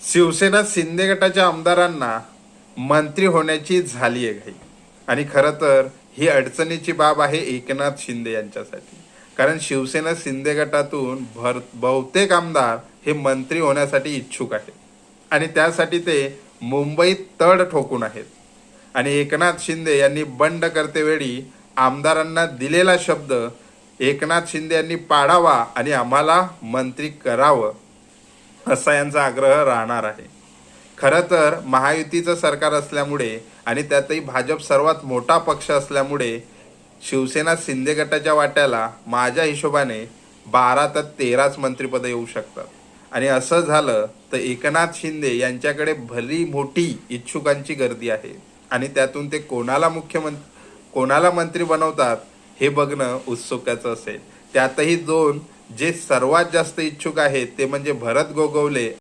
शिवसेना शिंदे गटाच्या आमदारांना मंत्री होण्याची झाली आहे घाई. आणि खरं तर ही अडचणीची बाब आहे एकनाथ शिंदे यांच्यासाठी. कारण शिवसेना शिंदे गटातून बहुतेक आमदार हे मंत्री होण्यासाठी इच्छुक आहेत आणि त्यासाठी ते मुंबईत तड ठोकून आहेत. आणि एकनाथ शिंदे यांनी बंड करतेवेळी आमदारांना दिलेला शब्द एकनाथ शिंदे यांनी पाळावा आणि आम्हाला मंत्री करावं असा यांचा आग्रह राहणार आहे. खरं तर महायुतीचं सरकार असल्यामुळे आणि त्यातही भाजप सर्वात मोठा पक्ष असल्यामुळे शिवसेना शिंदे गटाच्या वाट्याला माझ्या हिशोबाने 12 तर 13च मंत्रिपदं येऊ शकतात. आणि असं झालं तर एकनाथ शिंदे यांच्याकडे भली मोठी इच्छुकांची गर्दी आहे आणि त्यातून ते कोणाला मंत्री बनवतात हे बघणं उत्सुकाचं असेल. त्यातही दोन जे सर्वात जास्त इच्छुक आहेत ते म्हणजे भरत गोगवले